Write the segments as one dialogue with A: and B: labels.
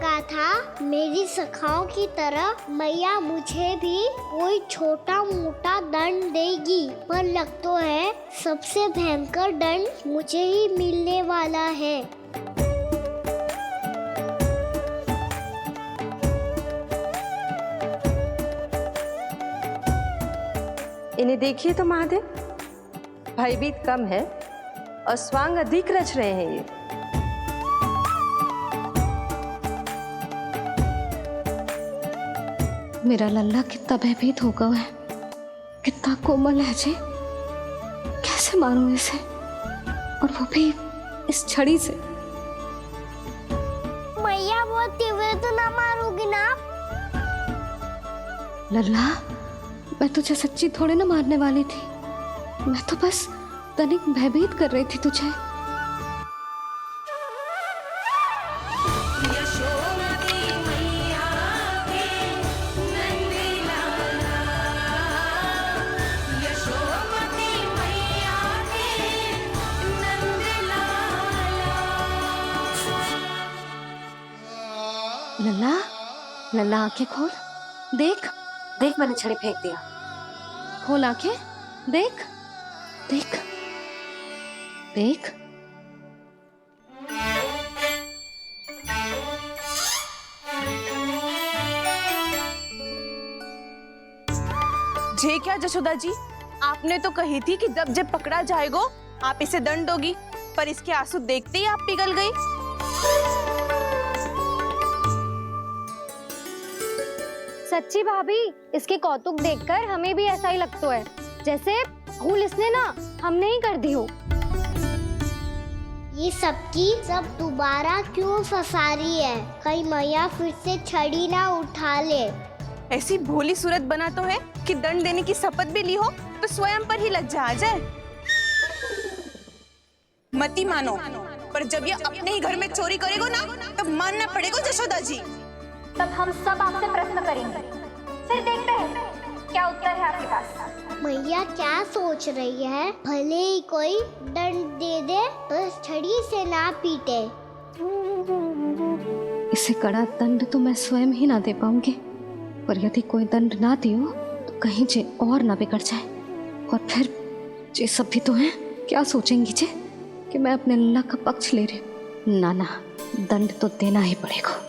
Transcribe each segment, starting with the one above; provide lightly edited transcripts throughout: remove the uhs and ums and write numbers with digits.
A: लगा था मेरी सखाओं की तरह मैया मुझे भी कोई छोटा मोटा दंड देगी, पर लग तो है सबसे भयंकर दंड मुझे ही मिलने वाला है।
B: इन्हें देखिए तो महादेव, भयभीत कम है और स्वांग अधिक रच रहे हैं ये।
C: मेरा लल्ला कितना भयभीत होगा है, कितना कोमल है जी। कैसे मारूं इसे, और वो भी इस छड़ी से।
A: मैया बहुत तीव्र तो ना मारोगी ना?
C: लल्ला, मैं तुझे सच्ची थोड़े ना मारने वाली थी, मैं तो बस तनिक भयभीत कर रही थी तुझे। लल्ला, लल्ला आंखें खोल, देख देख, मैंने छड़ी फेंक दिया। खोल आंखें, देख देख देख।
D: जे क्या जशोदा जी, आपने तो कही थी कि जब पकड़ा जाएगा आप इसे दंड दोगी, पर इसके आंसू देखते ही आप पिघल गई।
E: सच्ची भाभी, इसके कौतुक देखकर हमें भी ऐसा ही लगता है, जैसे भूल इसने ना हमने ही कर दी हो।
A: ये सबकी सब दोबारा क्यों फंसा रही है? कहीं मैया फिर से छड़ी ना उठा ले।
D: ऐसी भोली सूरत बना तो है कि दंड देने की शपथ भी ली हो तो स्वयं पर ही लज्जा आ जाए। मती मानो, पर जब ये अपने ही घर में चोरी करेगो ना, तब मानना पड़ेगा जशोदा जी।
E: तब हम सब आपसे प्रश्न करेंगे, फिर देखते हैं क्या उत्तर है आपके पास।
A: मैया क्या सोच रही है? भले ही कोई दंड दे दे, बस छड़ी से ना पीटे।
C: इसे कड़ा दंड तो मैं स्वयं ही ना दे पाऊंगी, पर यदि कोई दंड ना दियो तो कहीं जे और ना बिगड़ जाए, और फिर जे सब भी तो हैं, क्या सोचेंगी जे कि मैं अपने लल्ला का पक्ष ले रही। ना ना, दंड तो देना ही पड़ेगा।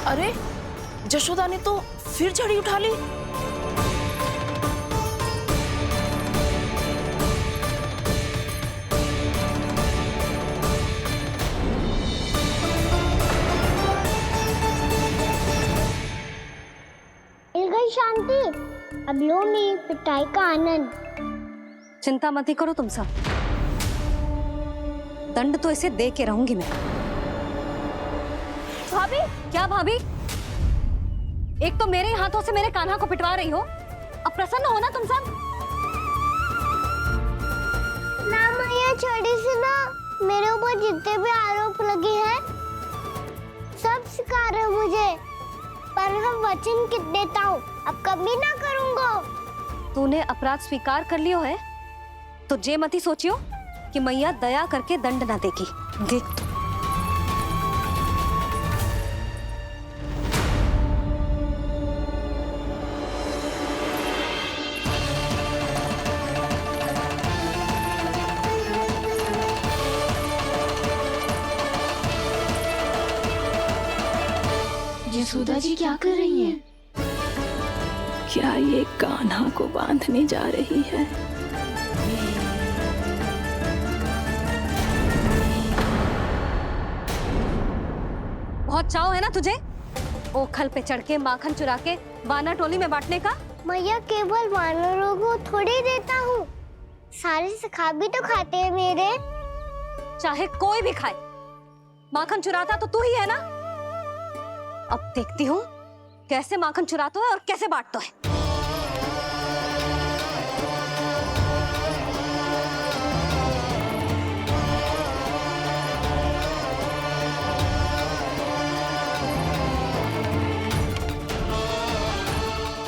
D: अरे जशोदा ने तो फिर छड़ी उठा ली।
A: मिल गई शांति, अब लो मेरी पिटाई का आनंद।
C: चिंता मत ही करो तुम सब, दंड तो इसे दे के रहूंगी मैं। भाभी, क्या भाभी? एक तो मेरे हाथों से मेरे कान्हा को पिटवा रही हो, अब प्रसन्न हो ना तुम सब?
A: ना मैया, छड़ी से ना मेरे ऊपर जितने भी आरोप लगे हैं सब स्वीकार है मुझे, पर मैं वचन कित देता हूँ, अब कभी ना करूँगा।
C: तूने अपराध स्वीकार कर लियो है तो जे मत ही सोचियो कि मैया दया करके दंड ना देगी। देख तू।
F: यशोदा जी क्या कर रही हैं? क्या ये कान्हा को बांधने जा रही है?
C: बहुत चाव है ना तुझे ओखल पे चढ़ के माखन चुरा के वानर टोली में बांटने का?
A: मैया, केवल वानरों को थोड़ी देता हूँ, सारे सखा भी तो खाते हैं मेरे।
C: चाहे कोई भी खाए, माखन चुराता तो तू ही है ना। अब देखती हूँ कैसे माखन चुराता है और कैसे बांटता है।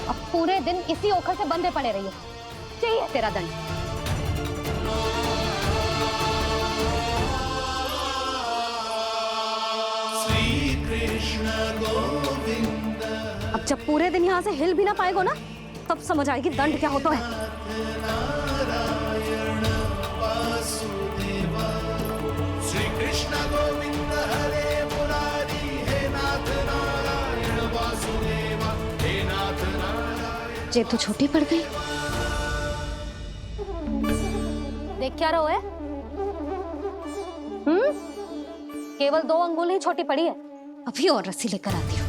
C: अब पूरे
E: दिन इसी ओखर से बंधे पड़े रहिए। चाहिए तेरा दंड। अब जब पूरे दिन यहाँ से हिल भी ना पाएगो ना, तब समझ आएगी दंड क्या होता है।
C: ये तो छोटी पड़ गई।
E: देख क्या रहो है? केवल 2 अंगुल ही छोटी पड़ी है।
C: अभी और रस्सी लेकर आती हूँ।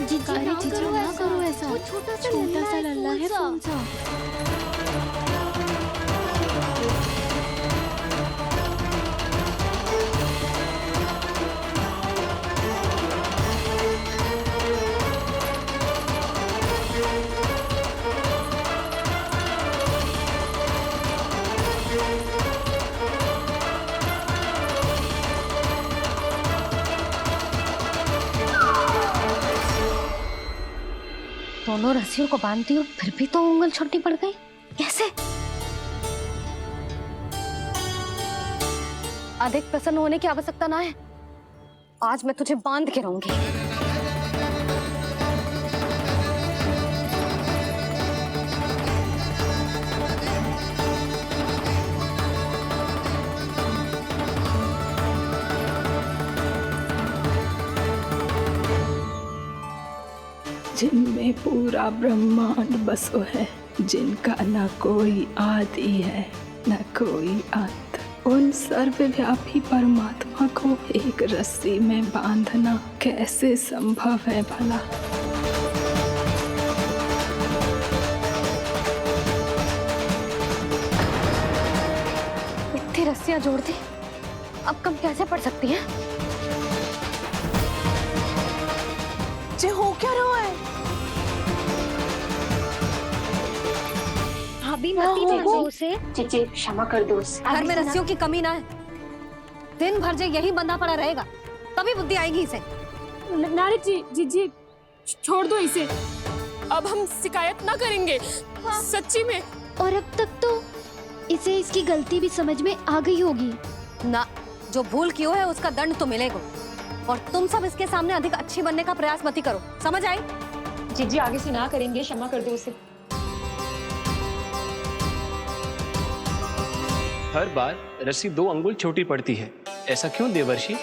A: जीजी ना करो ऐसा। छोटा सा लल्ला है कौन सा?
C: दोनों रस्सियों को बांधती हूँ, फिर भी तो उंगल छोटी पड़ गई। कैसे?
E: अधिक प्रसन्न होने की आवश्यकता ना है। आज मैं तुझे बांध के रहूंगी।
F: जिनमें पूरा ब्रह्मांड बसो है, जिनका न कोई आदि है न कोई अंत, उन सर्वव्यापी परमात्मा को एक रस्सी में बांधना कैसे संभव है भला?
E: इतनी रस्सियां जोड़ दी, अब कम कैसे पड़ सकती हैं?
D: जे हो क्या रहा है?
E: भाभी मती देखो उसे।
G: चीची क्षमा कर दो उसे।
E: घर में रस्सियों की कमी ना है। दिन भर जे यही बंधा पड़ा रहेगा, तभी बुद्धि आएगी इसे।
G: नारी जी छोड़ दो इसे। अब हम शिकायत ना करेंगे। सच्ची में।
A: और अब तक तो इसे इसकी गलती भी समझ में आ गई होगी
E: ना। जो भूल किया है उसका दंड तो मिलेगा। और तुम सब इसके सामने अधिक अच्छी बनने का प्रयास मत ही करो, समझ आई?
G: जीजी आगे से ना करेंगे, क्षमा कर दो उसे।
H: हर बार रस्सी 2 अंगुल छोटी पड़ती है, ऐसा क्यों देवर्षि?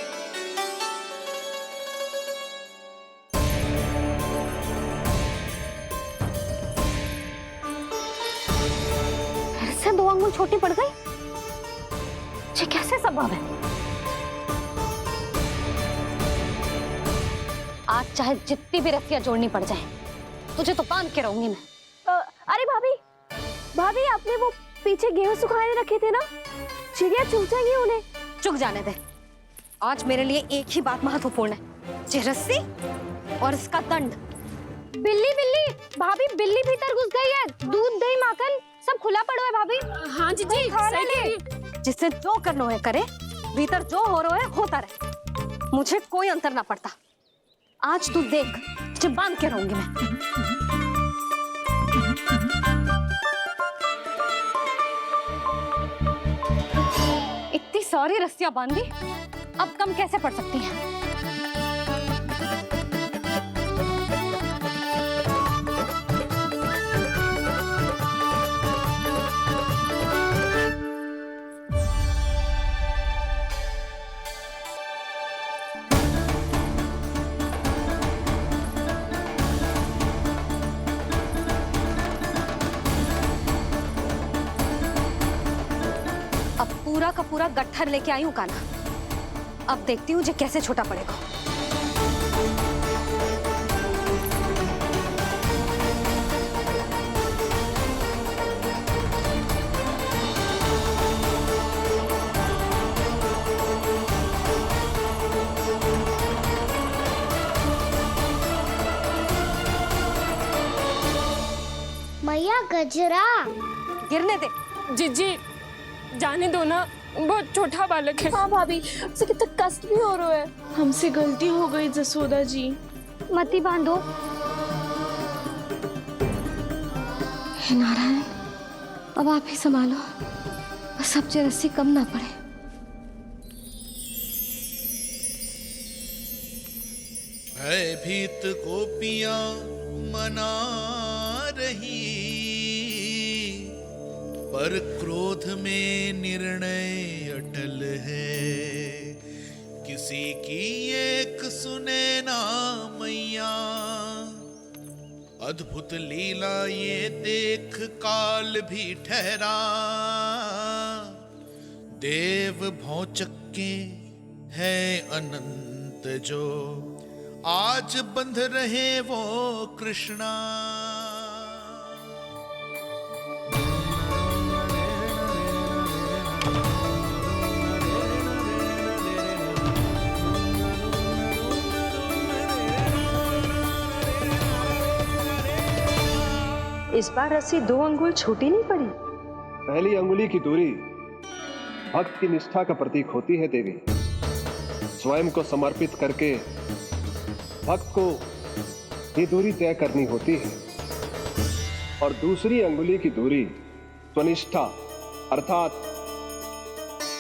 E: फिर से 2 अंगुल छोटी पड़ गई? ये कैसे संभव है? आज चाहे जितनी भी रस्सियां जोड़नी पड़ जाए, तुझे तो बांध के रहूंगी मैं। अरे भाभी आपने वो पीछे गेहूं सुखाए रखे थे ना, चिड़िया चुग जाएंगी उन्हें। चुग जाने दे। आज मेरे लिए एक ही बात महत्वपूर्ण है, ये रस्सी और इसका दंड। बिल्ली भाभी, बिल्ली भीतर घुस गई है। दूध दही माखन सब खुला पड़ो है भाभी।
G: हाँ जीजी सही कह रही है।
E: जिससे जो करना है करे, भीतर जो हो रहा है होता रहे, मुझे कोई अंतर ना पड़ता। आज तू देख, तुझे बांध के रहूंगी मैं। इतनी सारी रस्सियां बांधी, अब कम कैसे पड़ सकती हैं? अब पूरा का पूरा गट्ठर लेके आई हूँ कान्हा। अब देखती हूँ जे कैसे छोटा पड़ेगा।
A: गजरा।
E: गिरने दे।
G: जीजी जाने दो ना, बहुत छोटा बालक है।
D: हाँ भाभी, उसे कितना कष्ट भी हो रहा है। हमसे गलती हो गई जसोदा जी।
E: मती बांधो।
C: हे नारायण, अब आप ही संभालो, बस अब जे रस्सी कम ना पड़े।
I: भयभीत गोपियां मना रही, पर क्रोध में निर्णय अटल है। किसी की एक सुने ना मैया, अद्भुत लीला ये देख काल भी ठहरा। देव भौचक्के है अनंत जो, आज बंध रहे वो कृष्णा।
B: इस बार रस्सी 2 अंगुल छोटी नहीं पड़ी।
J: पहली अंगुली की दूरी भक्त की निष्ठा का प्रतीक होती है देवी। स्वयं को समर्पित करके भक्त को ये दूरी तय करनी होती है। और दूसरी अंगुली की दूरी स्वनिष्ठा अर्थात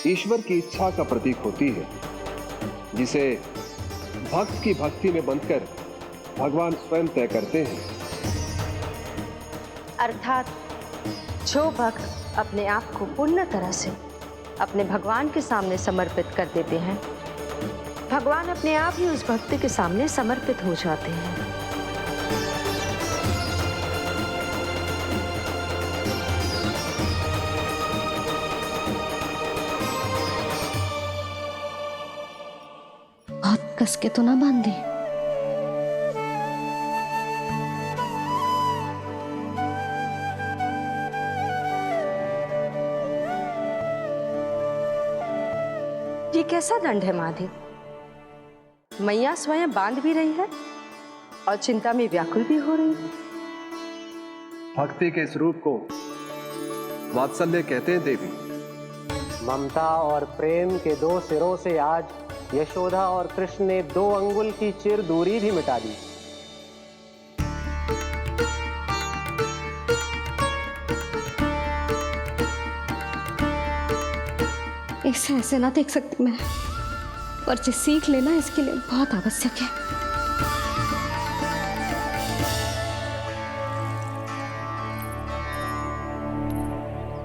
J: ईश्वर की इच्छा का प्रतीक होती है, जिसे भक्त की भक्ति में बंधकर भगवान स्वयं तय करते हैं।
B: अर्थात जो भक्त अपने आप को पूर्ण तरह से अपने भगवान के सामने समर्पित कर देते हैं, भगवान अपने आप ही उस भक्त के सामने समर्पित हो जाते हैं।
C: बहुत कस के तो ना बांधी।
B: ये कैसा दंड है माधे? मैया स्वयं बांध भी रही है और चिंता में व्याकुल भी हो रही है।
J: भक्ति के इस रूप को वात्सल्य कहते हैं देवी।
K: ममता और प्रेम के 2 सिरों से आज यशोदा और कृष्ण ने 2 अंगुल की चिर दूरी भी मिटा दी।
C: ऐसे ऐसे ना देख सकती मैं, पर जो सीख लेना इसके लिए बहुत आवश्यक है।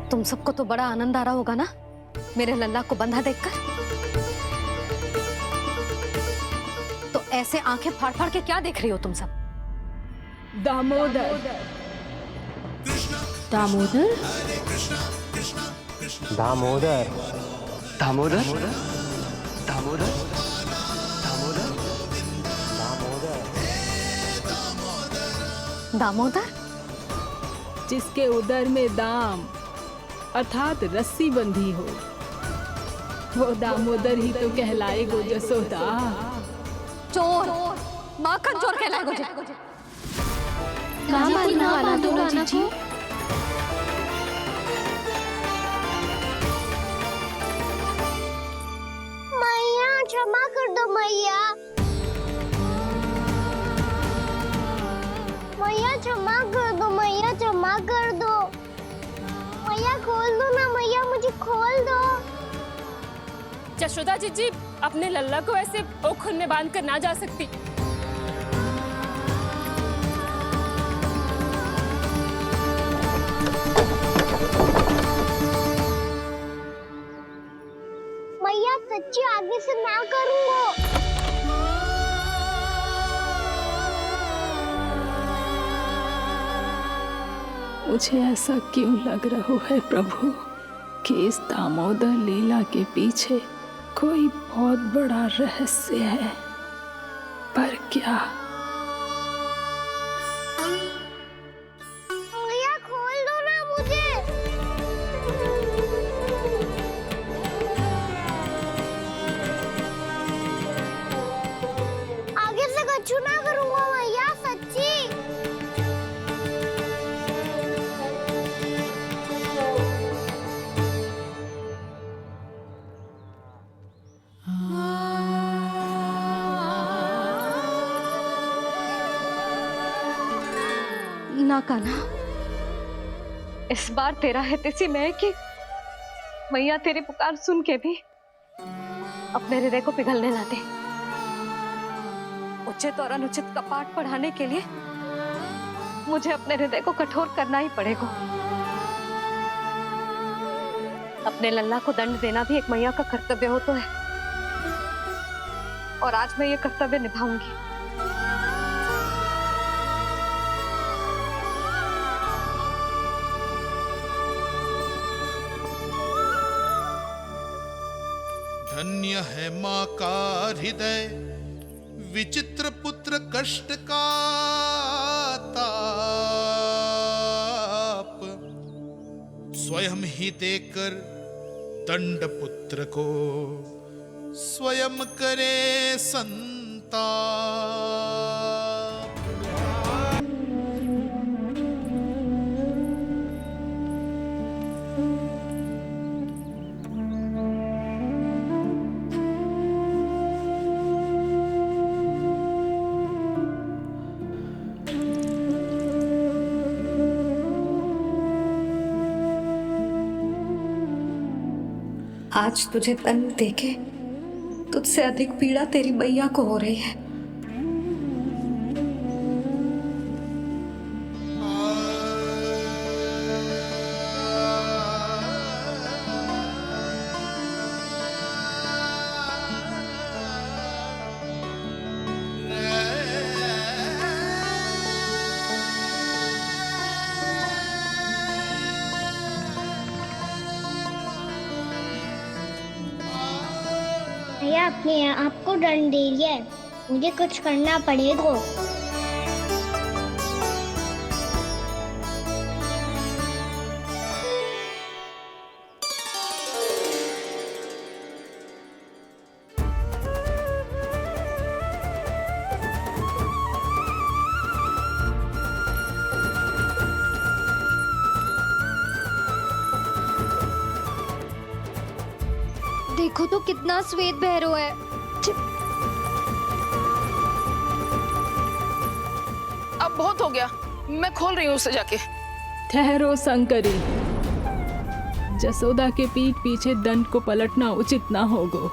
E: तुम सबको तो बड़ा आनंद आ रहा होगा ना मेरे लल्ला को बंधा देखकर। तो ऐसे आंखें फाड़ फाड़ के क्या देख रही हो तुम सब?
F: दामोदर।
G: दामोदर?
K: दामोदर।
H: दामोदर दामोदर
E: दामोदर?
F: जिसके उदर में दाम अर्थात रस्सी बंधी हो, वो दामोदर ही तो कहलाएगो जसोदा।
E: चोर, माखन चोर कहलाएगो जी।
C: ना बांधना जीजी।
A: मैया क्षमा कर दो मैया। मैया क्षमा कर दो, मैया क्षमा कर दो। मैया खोल दो ना मैया, मुझे खोल दो।
G: यशोदा जीजी अपने लल्ला को ऐसे ओखुन में बांध कर ना जा सकती।
A: मैया सच्ची आगे से ना करूंगा।
F: मुझे ऐसा क्यों लग रहा है प्रभु कि इस दामोदर लीला के पीछे कोई बहुत बड़ा रहस्य है, पर क्या?
A: मैया खोल दो ना मुझे। आगे से कछु ना करूंगा मैया, सच्ची।
C: ना कान्हा, इस बार तेरा हित इसी में है कि मैया तेरी पुकार सुन के भी अपने हृदय को पिघलने ना दे। उचित और अनुचित का पाठ पढ़ाने के लिए मुझे अपने हृदय को कठोर करना ही पड़ेगा। अपने लल्ला को दंड देना भी एक मैया का कर्तव्य हो तो है, और आज मैं ये कर्तव्य निभाऊंगी।
I: धन्य है माँ का हृदय, विचित्र पुत्र कष्ट का ताप, स्वयं ही देकर दंड पुत्र को स्वयं करे संताप।
C: आज तुझे दंड देके तुझसे अधिक पीड़ा तेरी मैया को हो रही है।
A: भैया अपने आप को दंड दे रही है, मुझे कुछ करना पड़ेगा।
E: देखो तो कितना श्वेत भैरव है।
D: अब बहुत हो गया, मैं खोल रही हूँ उसे जाके।
F: ठहरो शंकरी, जसोदा के पीठ पीछे दंड को पलटना उचित ना होगा।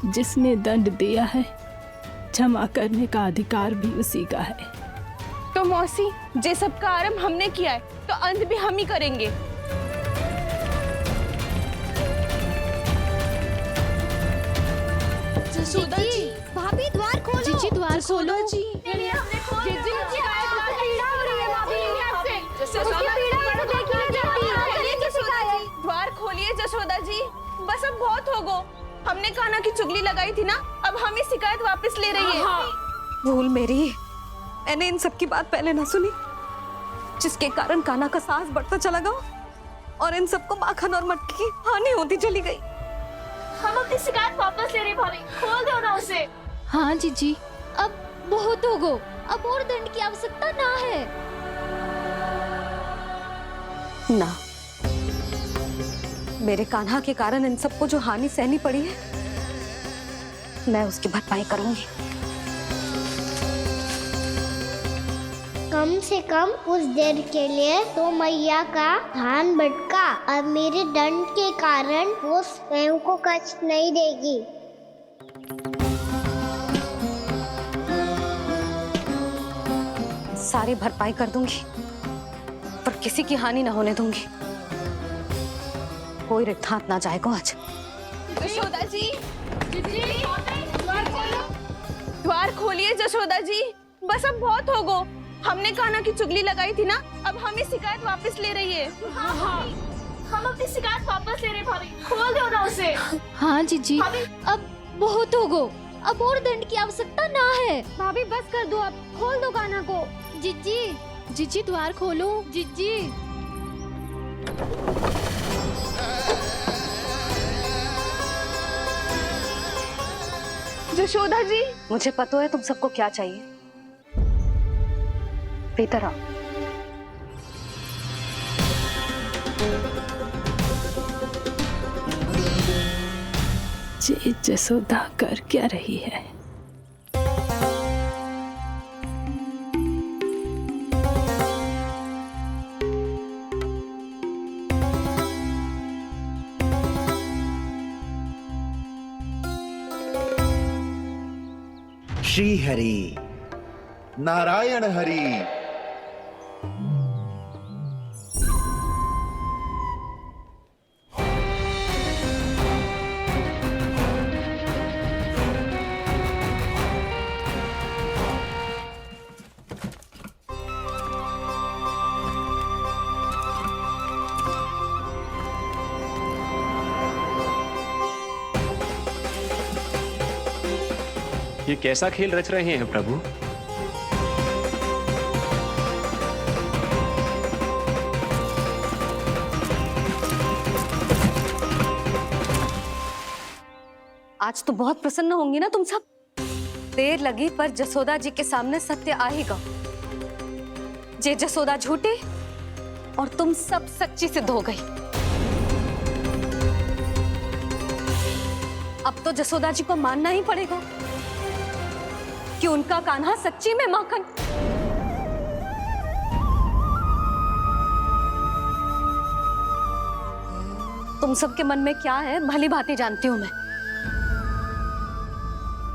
F: जिसने दंड दिया है क्षमा करने का अधिकार भी उसी का है।
D: तो मौसी, जे सब का आरंभ हमने किया है तो अंत भी हम ही करेंगे।
E: जसोदा जी, भाभी द्वार खोलो। जीजी द्वार खोलो। जी
D: द्वार खोलिए जसोदा जी, बस अब बहुत हो गो। हमने कान्हा की चुगली लगाई थी ना, अब हम ये शिकायत वापस ले रही है।
C: भूल मेरी, मैंने इन सब की बात पहले ना सुनी, जिसके कारण कान्हा का साहस बढ़ता चला गया और इन सबको माखन और मटकी की हानि होती चली गई।
G: हम अपनी शिकायत वापस ले रहे भाभी, खोल दो ना उसे।
E: हाँ जीजी, अब बहुत हो गो, अब और दंड की आवश्यकता ना है।
C: ना, मेरे कान्हा के कारण इन सबको जो हानि सहनी पड़ी है, मैं उसकी भरपाई करूंगी।
A: कम से कम उस देर के लिए तो मैया का ध्यान भटका, अब मेरे दंड के कारण वो स्वयं को कष्ट नहीं देगी।
C: सारी भरपाई कर दूंगी, पर किसी की हानि ना होने दूंगी। कोई रिक्त हाथ ना जाएगा आज।
D: जसोदा जी, द्वार खोलिए जसोदा जी, बस अब बहुत हो गो। हमने कान्हा की चुगली लगाई थी ना, अब हम ये शिकायत वापस ले रही है।
G: हम अपनी शिकायत वापस ले रहे भाभी, खोल दो ना उसे।
E: हाँ जीजी, अब बहुत हो गो, अब और दंड की आवश्यकता ना है। भाभी बस कर दो, अब खोल दो कान्हा को। जीजी, जीजी द्वार खोलो। जीजी,
D: जशोदा जी,
C: मुझे पता है तुम सबको क्या चाहिए। भीतर आओ।
F: ये जसोदा कर क्या रही है?
L: श्री हरि, नारायण हरि।
H: ये कैसा खेल रच रहे हैं प्रभु?
E: आज तो बहुत प्रसन्न होंगी ना तुम सब। देर लगी पर जसोदा जी के सामने सत्य आएगा। जे जसोदा झूठी और तुम सब सच्ची सिद्ध हो गई। अब तो जसोदा जी को मानना ही पड़ेगा कि उनका कान्हा सच्ची में माखन। तुम सबके मन में क्या है भली भांति जानती हूं मैं।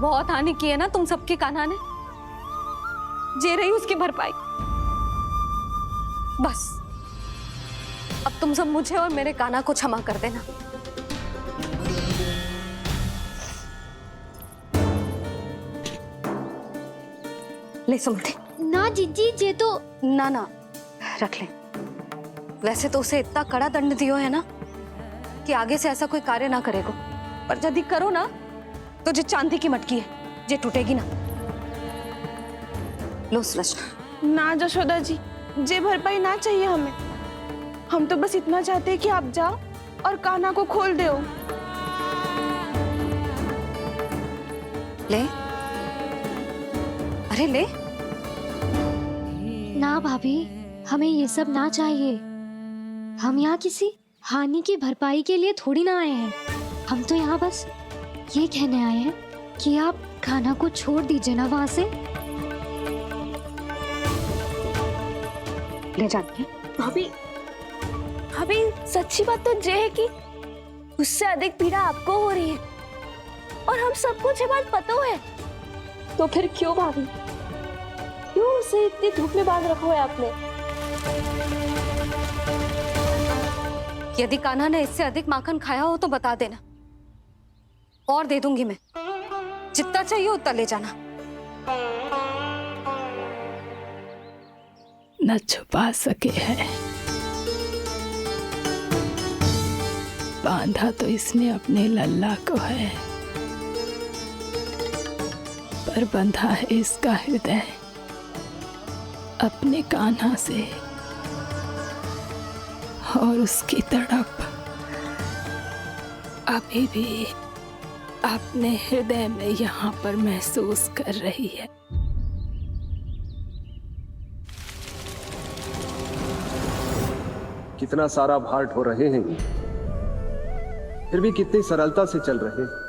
E: बहुत हानि की है ना तुम सबके कान्हा ने, जे रही उसकी भरपाई। बस अब तुम सब मुझे और मेरे कान्हा को क्षमा कर देना। ले सुमति।
A: ना जीजी, जे तो
E: ना रख ले। वैसे तो उसे इतना कड़ा दंड दियो है ना कि आगे से ऐसा कोई कार्य ना करेगा, पर यदि करो ना तो जो चांदी की मटकी है जे टूटेगी ना। लो सुरज।
D: ना जशोदा जी, जे भरपाई ना चाहिए हमें। हम तो बस इतना चाहते हैं कि आप जाओ और कान्हा को खोल दो।
E: ले, अरे ले।
C: ना भाभी, हमें ये सब ना चाहिए। हम यहाँ किसी हानि की भरपाई के लिए थोड़ी ना आए हैं। हम तो यहाँ बस ये कहने आए हैं कि आप खाना को छोड़ दीजिए ना वहां से।
E: ले जाइए।
G: भाभी, भाभी सच्ची बात तो ये है कि उससे अधिक पीड़ा आपको हो रही है और हम सबको ये बात पता है। तो फिर क्यों भाभी, क्यों उसे इतनी धूप में बांध रखा है आपने?
E: यदि कान्हा ने इससे अधिक माखन खाया हो तो बता देना, और दे दूंगी मैं। जितना चाहिए उतना ले जाना।
F: न छुपा सके है, बांधा तो इसने अपने लल्ला को है, पर बंधा है इसका हृदय अपने कान्हा से, और उसकी तड़प अभी भी अपने हृदय में यहाँ पर महसूस कर रही है।
J: कितना सारा भार ढो रहे हैं, फिर भी कितनी सरलता से चल रहे हैं।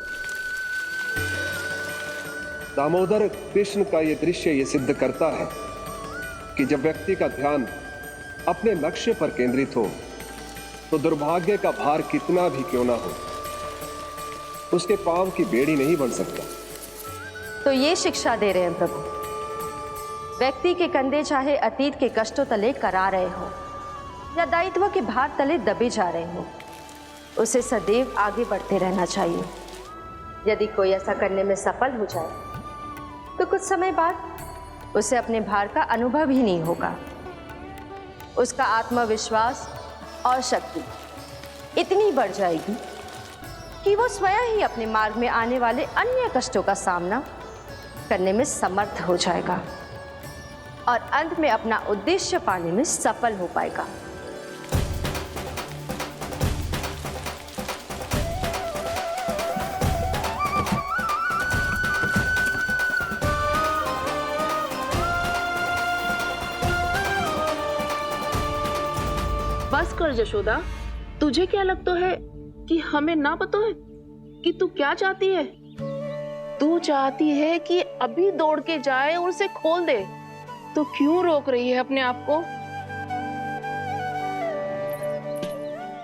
J: दामोदर कृष्ण का यह दृश्य ये सिद्ध करता है कि जब व्यक्ति का ध्यान अपने लक्ष्य पर केंद्रित हो तो दुर्भाग्य का भार कितना भी क्यों ना हो, उसके पांव की बेड़ी नहीं बन सकता।
B: तो ये शिक्षा दे रहे हैं प्रभु। व्यक्ति के कंधे चाहे अतीत के कष्टों तले करा रहे हो या दायित्व के भार तले दबे जा रहे हो, उसे सदैव आगे बढ़ते रहना चाहिए। यदि कोई ऐसा करने में सफल हो जाए तो कुछ समय बाद उसे अपने भार का अनुभव ही नहीं होगा। उसका आत्मविश्वास और शक्ति इतनी बढ़ जाएगी कि वो स्वयं ही अपने मार्ग में आने वाले अन्य कष्टों का सामना करने में समर्थ हो जाएगा और अंत में अपना उद्देश्य पाने में सफल हो पाएगा।
D: बस कर जशोदा, तुझे क्या लगता है कि हमें ना पता है कि तू क्या चाहती है? तू चाहती है कि अभी दौड़ के जाए और उसे खोल दे, तो क्यों रोक रही है अपने आप को?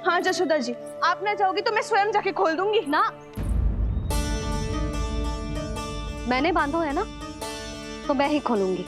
D: हाँ जशोदा जी, आप ना जाओगी तो मैं स्वयं जाके खोल दूंगी।
E: ना, मैंने बांधो है ना,
C: तो मैं ही खोलूंगी।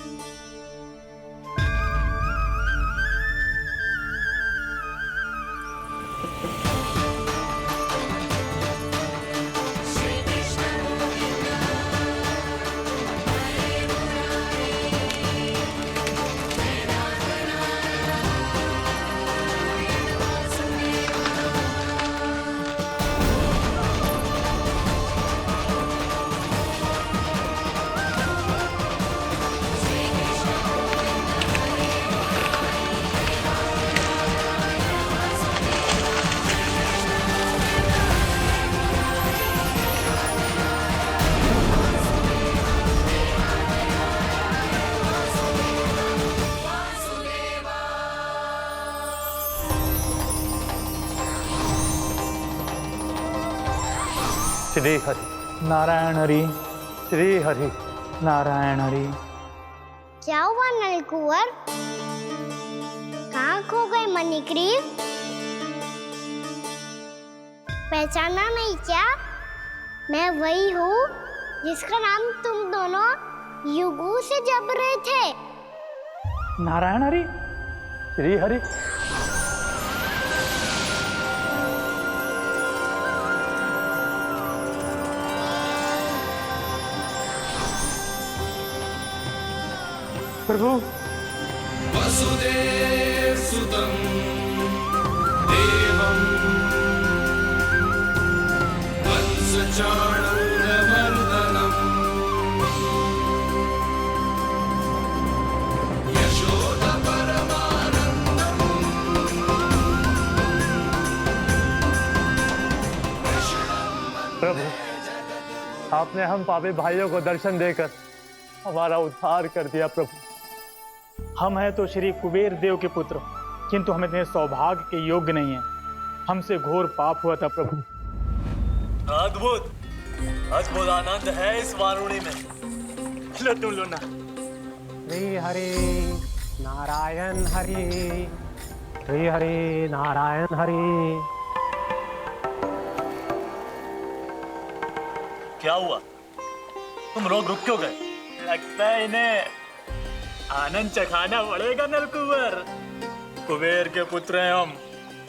M: श्री हरि नारायण हरि, श्री हरि नारायण हरि।
A: क्या हुआ नलकुंवर? कहाँ खो गए मणिग्रीव? पहचाना नहीं क्या? मैं वही हूँ जिसका नाम तुम दोनों युगों से जप रहे थे।
M: नारायण हरि, श्री हरि। प्रभु
I: वसुदेव सुतं देवं वत्सचाणूरमर्दनम् यशोदपरमानन्दम्
M: प्रभु, आपने हम पापी भाइयों को दर्शन देकर हमारा उद्धार कर दिया। प्रभु, हम हैं तो श्री कुबेर देव के पुत्र, किंतु हम इतने सौभाग्य के योग्य नहीं हैं। हमसे घोर पाप हुआ था प्रभु।
N: अद्भुत अद्भुत आनंद है इस वारुणी में। लो तुम लो ना।
K: श्री हरि नारायण हरि, श्री हरि नारायण हरि।
N: क्या हुआ? तुम रोग रुक क्यों गए? लगता है इन्हें आनंद चखाना पड़ेगा नलकुंवर। कुबेर के पुत्र हैं हम,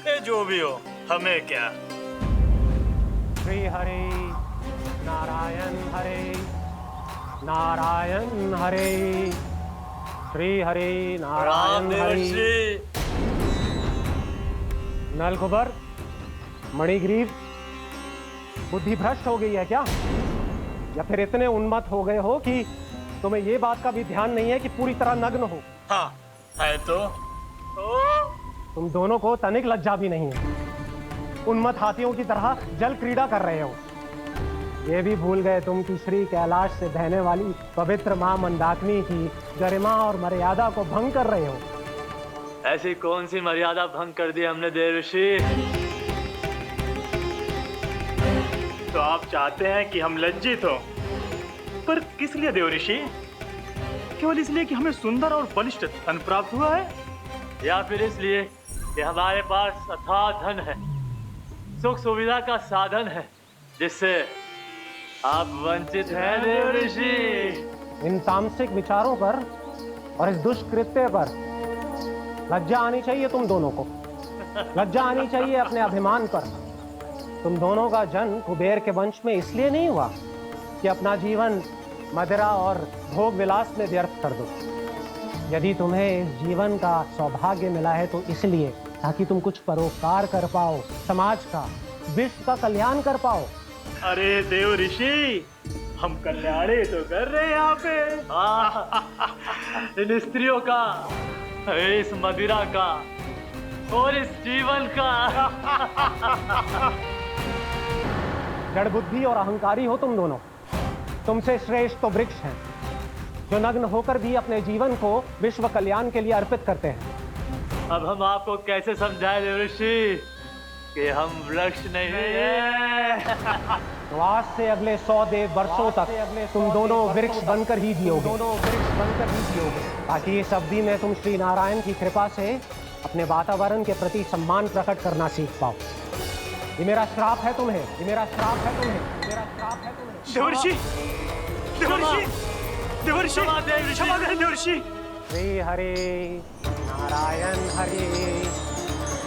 N: ये जो भी हो हमें क्या।
K: श्री हरि नारायण हरि, नारायण हरि, श्री हरि नारायण हरि। नलकुबर, मणिग्रीव, बुद्धि भ्रष्ट हो गई है क्या? या फिर इतने उन्मत्त हो गए हो कि तुम्हें ये बात का भी ध्यान नहीं है कि पूरी तरह नग्न हो?
N: हाँ है तो
K: तुम दोनों को तनिक लज्जा भी नहीं है। उन्मत्त हाथियों की तरह जल क्रीड़ा कर रहे हो। ये भी भूल गए तुम कि श्री कैलाश से बहने वाली पवित्र मां मंदाकिनी की गरिमा और मर्यादा को भंग कर रहे हो।
N: ऐसी कौन सी मर्यादा भंग कर दी हमने देवर्षि? तो आप चाहते हैं कि हम लज्जित हो, पर किस लिए देवर्षि? केवल इसलिए कि हमें सुंदर और बलिष्ठ धन प्राप्त हुआ है, या फिर इसलिए कि हमारे पास अथाह धन है, सुख सुविधा का साधन है, जिससे आप वंचित हैं देवर्षि?
K: इन तामसिक विचारों पर और इस दुष्कृत्य पर लज्जा आनी चाहिए तुम दोनों को। लज्जा आनी चाहिए अपने अभिमान पर। तुम दोनों का जन्म कुबेर के वंश में इसलिए नहीं हुआ कि अपना जीवन मदिरा और भोग विलास में व्यर्थ कर दो। यदि तुम्हें इस जीवन का सौभाग्य मिला है तो इसलिए ताकि तुम कुछ परोपकार कर पाओ, समाज का, विश्व का कल्याण कर पाओ।
N: अरे देव ऋषि, हम कल्याणी तो कर रहे हैं यहाँ पे। इन स्त्रियों का, इस मदिरा का और इस जीवन का।
K: जड़ बुद्धि और अहंकारी हो तुम दोनों। तुमसे श्रेष्ठ तो वृक्ष हैं, जो नग्न होकर भी अपने जीवन को विश्व कल्याण के लिए अर्पित करते हैं।
N: अब हम आपको कैसे समझाएं देवर्षि कि हम वृक्ष नहीं हैं?
K: तो आज से अगले 100 वर्षों तक तुम दोनों वृक्ष बनकर ही जियोगे। ताकि इस अवधि में तुम श्री नारायण की कृपा से अपने वातावरण के प्रति सम्मान प्रकट करना सीख पाओ। ये मेरा श्राप है तुम्हें, ये मेरा श्राप है तुम्हें, ये मेरा श्राप है तुम्हें।
N: देवर्षि, देवर्षि, देवर्षि क्षमा करें देवर्षि।
K: श्री हरि नारायण हरि,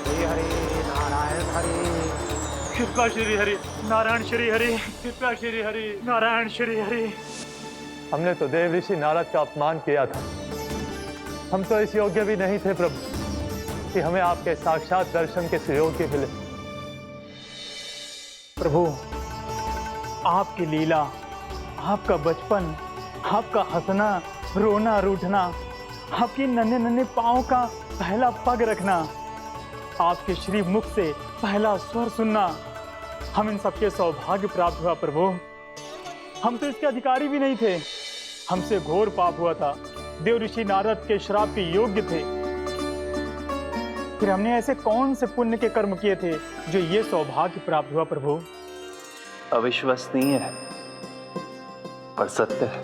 K: श्री हरि नारायण हरि।
N: कृपा श्री हरि नारायण श्री हरि, कृपा श्री हरि नारायण श्री हरि।
M: हमने तो देव ऋषि नारद का अपमान किया था। हम तो इस योग्य भी नहीं थे प्रभु कि हमें आपके साक्षात दर्शन के सुयोग्य मिले।
N: प्रभु, आपकी लीला, आपका बचपन, आपका हंसना, रोना, रूठना, आपकी नन्हे नन्हे पाँव का पहला पग रखना, आपके श्री मुख से पहला स्वर सुनना, हम इन सबके सौभाग्य प्राप्त हुआ प्रभु। हम तो इसके अधिकारी भी नहीं थे। हमसे घोर पाप हुआ था, देव ऋषि नारद के श्राप के योग्य थे। फिर हमने ऐसे कौन से पुण्य के कर्म किए थे जो ये सौभाग्य प्राप्त हुआ प्रभु?
O: अविश्वसनीय है पर सत्य है।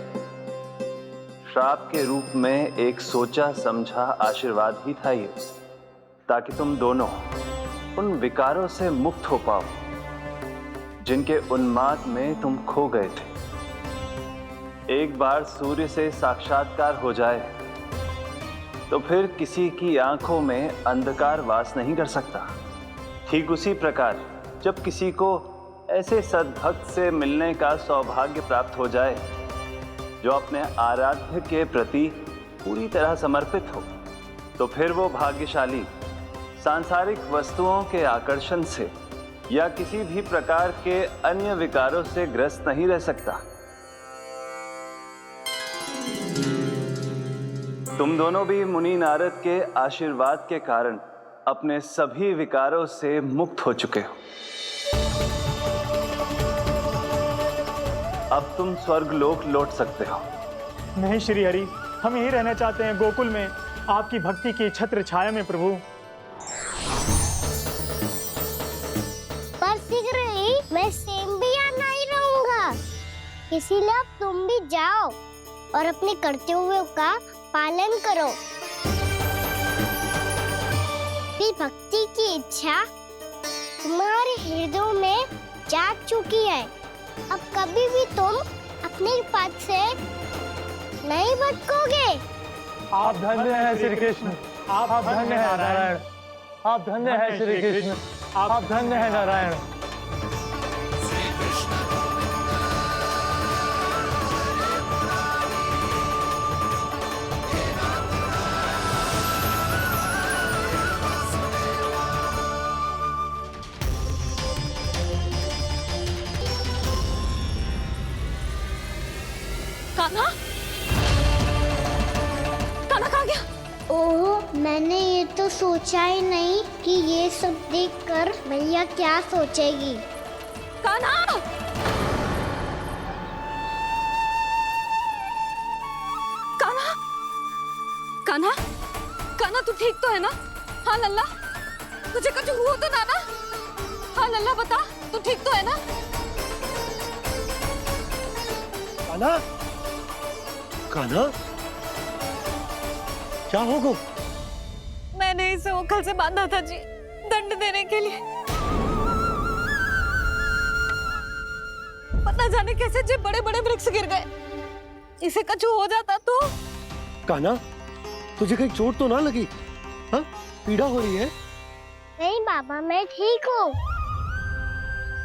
O: श्राप के रूप में एक सोचा समझा आशीर्वाद ही था ये, ताकि तुम दोनों उन विकारों से मुक्त हो पाओ जिनके उन्माद में तुम खो गए थे। एक बार सूर्य से साक्षात्कार हो जाए तो फिर किसी की आंखों में अंधकार वास नहीं कर सकता। ठीक उसी प्रकार जब किसी को ऐसे सद्भक्त से मिलने का सौभाग्य प्राप्त हो जाए जो अपने आराध्य के प्रति पूरी तरह समर्पित हो, तो फिर वो भाग्यशाली सांसारिक वस्तुओं के आकर्षण से या किसी भी प्रकार के अन्य विकारों से ग्रस्त नहीं रह सकता। तुम दोनों भी मुनि नारद के आशीर्वाद के कारण अपने सभी विकारों से मुक्त हो चुके हो। अब तुम स्वर्गलोक लौट सकते हो।
N: नहीं श्री हरि, हम यही रहना चाहते हैं गोकुल में, आपकी भक्ति की छत्र छाया में प्रभु।
A: पर शीघ्र ही मैं सेम्बिया नहीं रहूंगा, इसीलिए अब तुम भी जाओ और अपने कर्तव्यों का पालन करो। भी भक्ति की इच्छा तुम्हारे हृदय में जाग चुकी है। अब कभी भी तुम अपने पद से नहीं भटकोगे।
M: आप धन्य हैं श्री कृष्ण, आप धन्य हैं नारायण, आप धन्य हैं श्री कृष्ण, आप धन्य हैं नारायण।
E: कान्हा, कान्हा कहाँ गया?
A: ओह, मैंने ये तो सोचा ही नहीं कि ये सब देखकर भैया क्या सोचेगी।
E: कान्हा! कान्हा! कान्हा! कान्हा तू ठीक तो है ना? हाँ लल्ला, तुझे कुछ हुआ तो ना? हाँ लल्ला बता, तू ठीक तो है ना?
P: कान्हा, कान्हा, क्या होगा?
E: मैंने इसे ओखल से बांधा था जी, दंड देने के लिए। पता जाने कैसे जे बड़े बड़े वृक्ष गिर गए। इसे कुछ हो जाता तो?
P: कान्हा, तुझे कहीं चोट तो ना लगी? हाँ, पीड़ा हो रही है?
A: नहीं बाबा, मैं ठीक हूँ।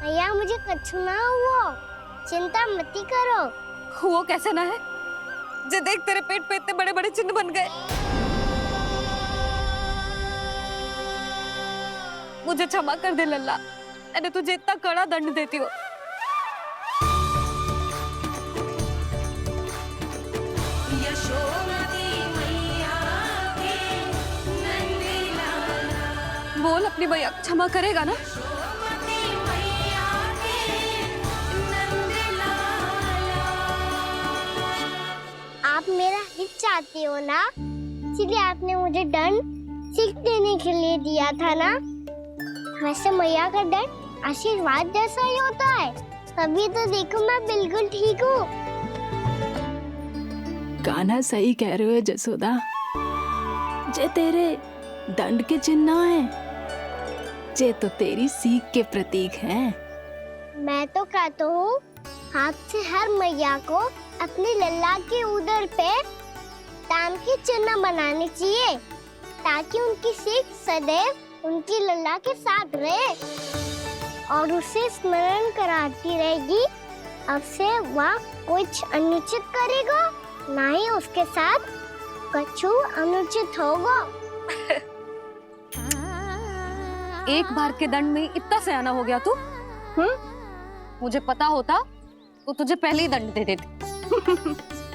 A: भैया मुझे कुछ ना हुआ, चिंता मत करो।
E: वो कैसे ना है? जे देख तेरे पेट पे इतने बड़े बड़े चिन्ह बन गए। मुझे क्षमा कर दे लल्ला, मैंने तुझे इतना कड़ा दंड देती हूँ। बोल अपनी भैया क्षमा करेगा ना?
A: आप मेरा हित चाहते हो ना, इसलिए आपने मुझे दंड सीख देने के लिए दिया था ना। वैसे मैया का दंड आशीर्वाद जैसा ही होता है, तभी तो देखो मैं बिल्कुल ठीक हूँ।
F: कान्हा सही कह रहे हो जसोदा, जे तेरे दंड के चिन्ह ना है, जे तो तेरी सीख के प्रतीक हैं।
A: मैं तो कहता हूँ हाथ से हर मैया को अपनी लल्ला के उदर पे ताम के चिन्ह बनाने चाहिए ताकि उनकी सीख सदैव उनकी लल्ला के साथ रहे और उसे स्मरण कराती रहेगी। अब से वह कुछ अनुचित करेगा, ना ही उसके साथ कछु अनुचित होगा।
E: एक बार के दंड में इतना सयाना हो गया तू? मुझे पता होता तो तुझे पहले ही दंड दे देती।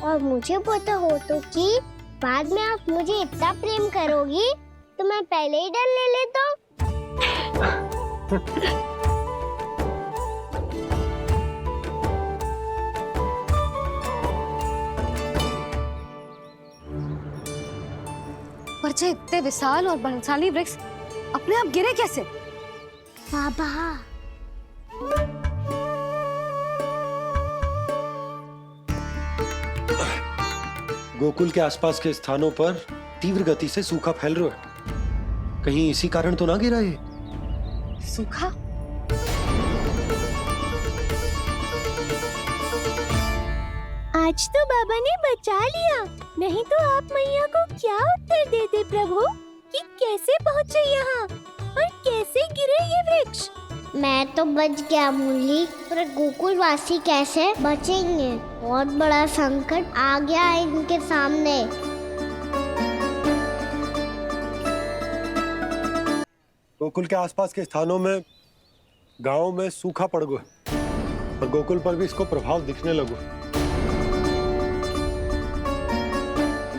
A: और मुझे पता हो तो कि बाद में आप मुझे इतना प्रेम करोगी तो मैं पहले ही दंड ले लेता हूँ।
E: पर जे इतने विशाल और बलशाली वृक्ष अपने आप गिरे कैसे?
A: बाबा,
P: गोकुल के आसपास के स्थानों पर तीव्र गति से सूखा फैल रहा है। कहीं इसी कारण तो ना गिरा ये?
E: सूखा?
A: आज तो बाबा ने बचा लिया, नहीं तो आप मैया को क्या उत्तर देते प्रभु कि कैसे पहुँचे यहाँ और कैसे गिरे ये वृक्ष? मैं तो बच गया मुरली, पर गोकुल वासी कैसे बचेंगे? बहुत बड़ा संकट आ गया है इनके सामने।
P: गोकुल के आसपास के स्थानों में, गांवों में सूखा पड़ गया और गोकुल पर भी इसको प्रभाव दिखने लगा।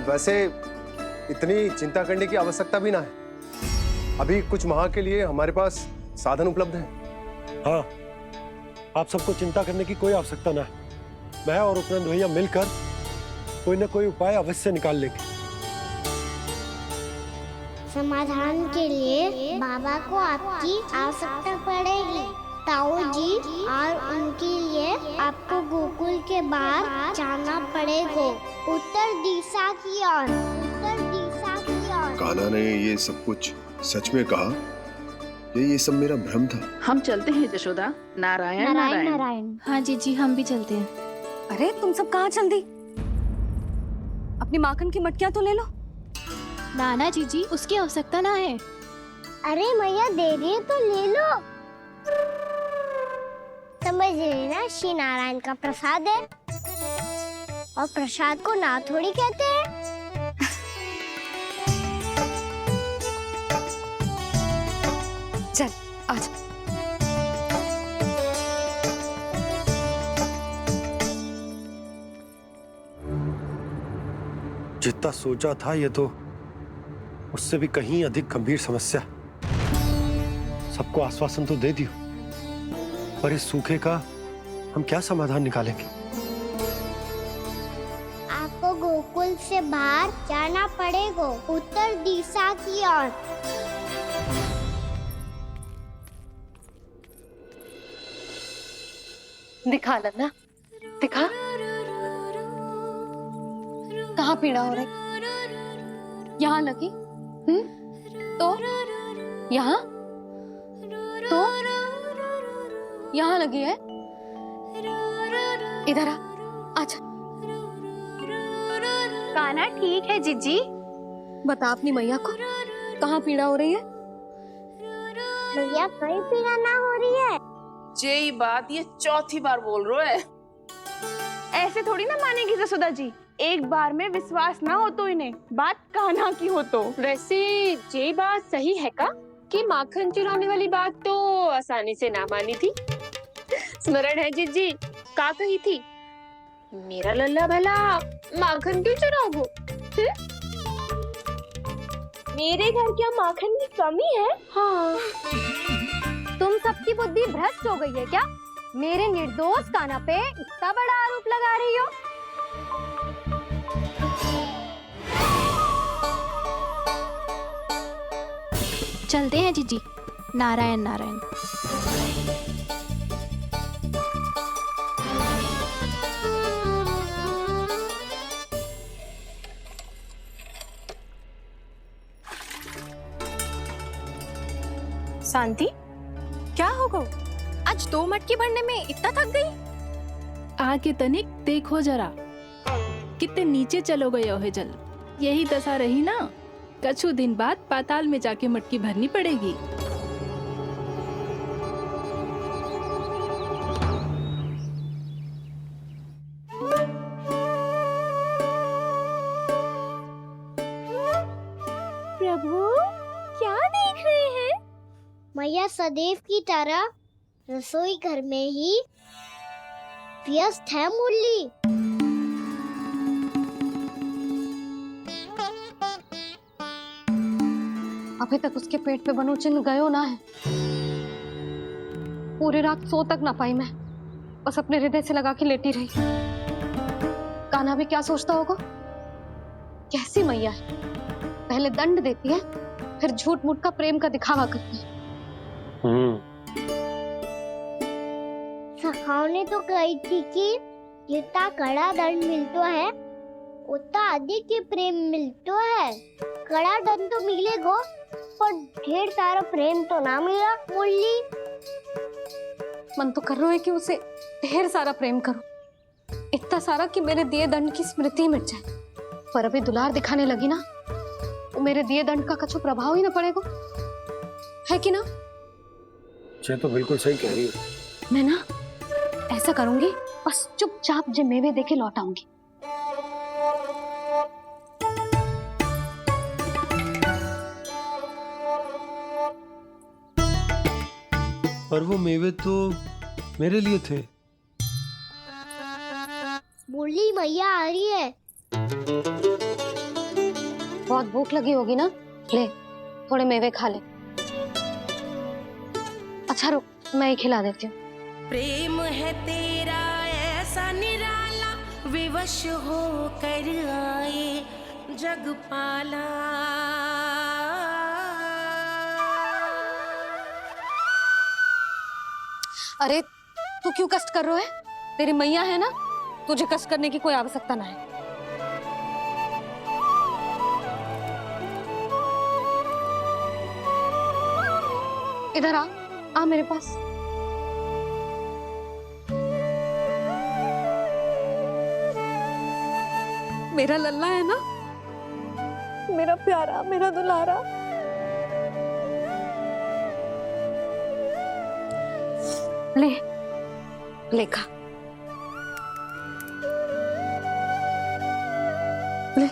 J: वैसे इतनी चिंता करने की आवश्यकता भी ना है। अभी कुछ माह के लिए हमारे पास साधन उपलब्ध है।
P: हाँ, आप सबको चिंता करने की कोई आवश्यकता ना है। मैं और उपनंद भैया मिलकर कोई न कोई उपाय अवश्य निकाल लेंगे।
A: समाधान के लिए बाबा को आपकी आवश्यकता पड़ेगी। ताऊ जी और उनके लिए आपको गोकुल के बाहर जाना पड़ेगा, उत्तर दिशा की ओर। उत्तर दिशा की ओर।
L: कान्हा ने ये सब कुछ सच में कहा? ये सब मेरा भ्रम था?
D: हम चलते हैं जशोदा। नारायण नारायण
E: नारायण।
G: हाँ जीजी, हम भी चलते हैं।
E: अरे तुम सब कहाँ चल दी? अपनी माखन की मटकियाँ तो ले लो।
G: नाना जीजी, उसकी आवश्यकता ना है।
A: अरे मैया दे रही है तो ले लो। समझ लेना, श्री नारायण का प्रसाद है और प्रसाद को ना थोड़ी कहते हैं।
E: चल आज।
P: जितना सोचा था ये तो उससे भी कहीं अधिक गंभीर समस्या। सबको आश्वासन तो दे दियो, पर इस सूखे का हम क्या समाधान निकालेंगे?
A: आपको गोकुल से बाहर जाना पड़ेगा, उत्तर दिशा की ओर।
E: दिखा लल्ला, दिखा। कहाँ पीड़ा हो रही? यहाँ लगी? तो यहाँ? तो यहाँ लगी है? इधर आ, आजा।
G: कान्हा ठीक है जीजी।
E: बता अपनी मैया को कहाँ पीड़ा हो रही है?
A: मैया कहीं पीड़ा ना हो रही है।
D: यही बात ये चौथी बार बोल रहे है।
G: ऐसे थोड़ी ना मानेगी जसोदा जी। एक बार में विश्वास ना हो तो इन्हें, बात कान्हा की हो तो।
Q: वैसे ये बात सही है का कि माखन चुराने वाली बात तो आसानी से ना मानी थी। स्मरण है जीजी का कही थी, मेरा लल्ला भला माखन क्यों चुराओगे?
G: मेरे घर क्या माखन की कमी है?
E: हाँ। तुम सबकी बुद्धि भ्रष्ट हो गई है क्या? मेरे निर्दोष कान्हा पे इतना बड़ा आरोप लगा रही हो?
G: चलते हैं जीजी। नारायण नारायण।
R: शांति, क्या हो गो? आज 2 मटकी भरने में इतना थक गई?
F: आगे तनिक देखो जरा, कितने नीचे चलो गए हो जल। यही दशा रही ना, कछु दिन बाद पाताल में जाके मटकी भरनी पड़ेगी।
A: प्रभु क्या देख रहे हैं? मैया सदैव की तरह रसोई घर में ही व्यस्त है मुरली।
C: अभी तक उसके पेट पे बनो चिन्ह गयो ना है। पूरी रात सो तक ना पाई मैं, बस अपने हृदय से लगा के लेटी रही। कान्हा भी क्या सोचता होगा? कैसी मैया है, पहले दंड देती है फिर झूठ मूठ का प्रेम का दिखावा करती है।
A: सखाओ ने तो कही थी कि जितना कड़ा दंड मिलतो है उतना अधिक ही प्रेम मिलतो है। कड़ा दंड तो मिलेगा पर ढेर सारा प्रेम तो ना मिला मुरली।
C: मन तो कर रहा है कि उसे ढेर सारा प्रेम करूं, इतना सारा कि मेरे दिए दंड की स्मृति मिट जाए। पर अभी दुलार दिखाने लगी ना, वो मेरे दिए दंड का कछु प्रभाव ही ना पड़ेगा, है कि ना?
P: ये तो बिल्कुल सही कह रही हो।
C: मैं ना ऐसा करूंगी, बस चुपचाप जे मेवे देके लौट आऊंगी।
P: पर वो मेवे तो मेरे लिए थे।
A: मुरली मैया आ रही है।
C: बहुत भूख लगी होगी ना, ले थोड़े मेवे खा ले। अच्छा रुक, मैं ही खिला देती हूँ।
S: प्रेम है तेरा ऐसा निराला, विवश हो कर आए जगपाला।
C: अरे तू क्यों कष्ट कर रहा है? तेरी मैया है ना, तुझे कष्ट करने की कोई आवश्यकता ना है। इधर आ मेरे पास। मेरा लल्ला है ना, मेरा प्यारा, मेरा दुलारा। ले खा। ले।